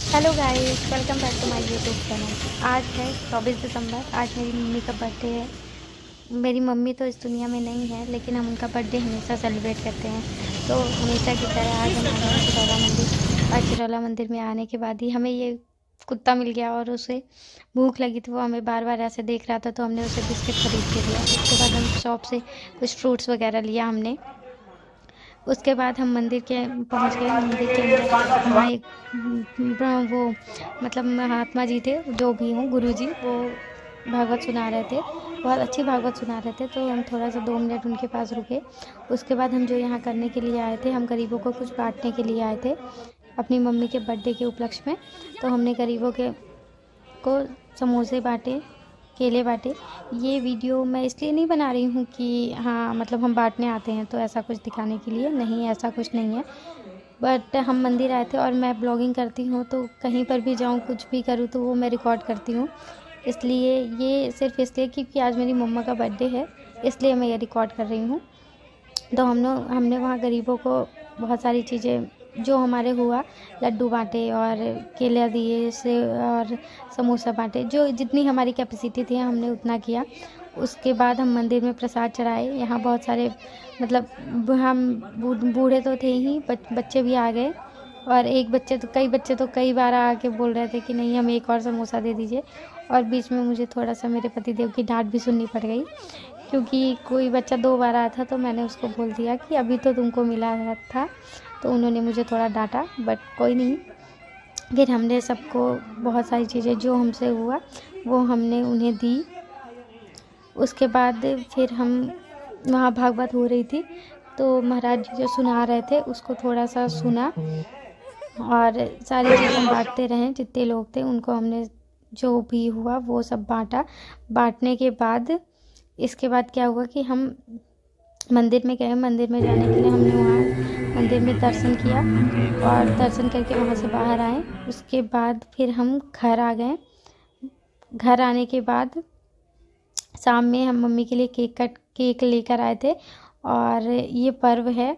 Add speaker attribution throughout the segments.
Speaker 1: Hello guys, welcome back to my YouTube channel. आज है 24 दिसंबर। आज मेरी मम्मी का बर्थडे है। मेरी मम्मी तो इस दुनिया में नहीं है, लेकिन हम उनका बर्थडे हमेशा सेलिब्रेट करते हैं। तो हमेशा की तरह आज हम आए हैं चिरौला मंदिर। और चिरौला मंदिर में आने के बाद ही हमें ये कुत्ता मिल गया और उसे भूख लगी थी। वो हमें बार बार ऐसे देख रहा था, तो हमने उसे बिस्किट खरीद के दिया। उसके बाद हम शॉप से कुछ फ्रूट्स वगैरह लिया हमने। उसके बाद हम मंदिर के पहुंच गए। मंदिर के अंदर वहाँ एक वो मतलब महात्मा जी थे, जो भी हों गुरु जी, वो भागवत सुना रहे थे। बहुत अच्छी भागवत सुना रहे थे। तो हम थोड़ा सा 2 मिनट उनके पास रुके। उसके बाद हम जो यहाँ करने के लिए आए थे, हम गरीबों को कुछ बांटने के लिए आए थे अपनी मम्मी के बर्थडे के उपलक्ष्य में। तो हमने गरीबों के को समोसे बांटे, केले बांटे। ये वीडियो मैं इसलिए नहीं बना रही हूँ कि हाँ मतलब हम बांटने आते हैं तो ऐसा कुछ दिखाने के लिए, नहीं ऐसा कुछ नहीं है। बट हम मंदिर आए थे और मैं ब्लॉगिंग करती हूँ, तो कहीं पर भी जाऊँ कुछ भी करूँ तो वो मैं रिकॉर्ड करती हूँ। इसलिए ये सिर्फ इसलिए क्योंकि आज मेरी मम्मा का बर्थडे है, इसलिए मैं ये रिकॉर्ड कर रही हूँ। तो हमने वहाँ गरीबों को बहुत सारी चीज़ें जो हमारे हुआ, लड्डू बांटे और केला दिए से और समोसा बांटे। जो जितनी हमारी कैपेसिटी थी हमने उतना किया। उसके बाद हम मंदिर में प्रसाद चढ़ाए। यहाँ बहुत सारे मतलब हम बूढ़े तो थे ही, बच्चे भी आ गए। और कई बच्चे तो कई बार आके बोल रहे थे कि नहीं हमें एक और समोसा दे दीजिए। और बीच में मुझे थोड़ा सा मेरे पतिदेव की डांट भी सुननी पड़ गई, क्योंकि कोई बच्चा 2 बार आया था। तो मैंने उसको बोल दिया कि अभी तो तुमको मिला था। तो उन्होंने मुझे थोड़ा डांटा, बट कोई नहीं। फिर हमने सबको बहुत सारी चीज़ें जो हमसे हुआ वो हमने उन्हें दी। उसके बाद फिर हम वहाँ भागवत हो रही थी, तो महाराज जी जो सुना रहे थे उसको थोड़ा सा सुना। और सारी चीज़ें बांटते रहे, जितने लोग थे उनको हमने जो भी हुआ वो सब बांटा। बांटने के बाद इसके बाद क्या हुआ कि हम मंदिर में गए। मंदिर में जाने के लिए हमने वहाँ मंदिर में दर्शन किया और दर्शन करके वहाँ से बाहर आए। उसके बाद फिर हम घर आ गए। घर आने के बाद शाम में हम मम्मी के लिए केक लेकर आए थे। और ये पर्व है,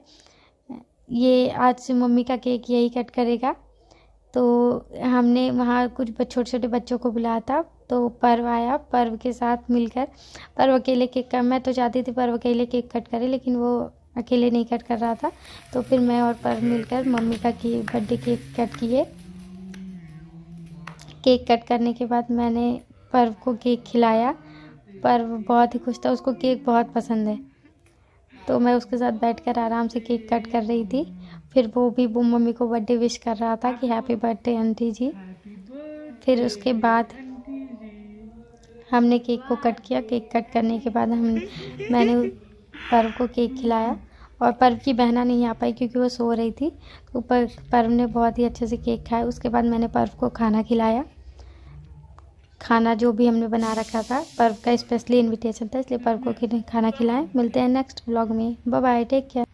Speaker 1: ये आज मम्मी का केक यही कट करेगा। तो हमने वहाँ कुछ छोटे छोटे बच्चों को बुलाया था। तो पर्व आया, पर्व के साथ मिलकर पर्व अकेले केक का, मैं तो चाहती थी पर्व अकेले केक कट करे, लेकिन वो अकेले नहीं कट कर रहा था। तो फिर मैं और पर्व मिलकर मम्मी का बर्थडे केक कट किए। केक कट करने के बाद मैंने पर्व को केक खिलाया। पर्व बहुत ही खुश था, उसको केक बहुत पसंद है। तो मैं उसके साथ बैठकर आराम से केक कट कर रही थी। फिर वो मम्मी को बर्थडे विश कर रहा था कि हैप्पी बर्थडे आंटी जी। फिर उसके बाद हमने केक को कट किया। केक कट करने के बाद मैंने पर्व को केक खिलाया। और पर्व की बहना नहीं आ पाई क्योंकि वो सो रही थी। तो पर्व ने बहुत ही अच्छे से केक खाया। उसके बाद मैंने पर्व को खाना खिलाया। खाना जो भी हमने बना रखा था, पर्व का स्पेशली इनविटेशन था, इसलिए पर्व को खाना खिलाएं। मिलते हैं नेक्स्ट व्लॉग में। Bye bye, take care.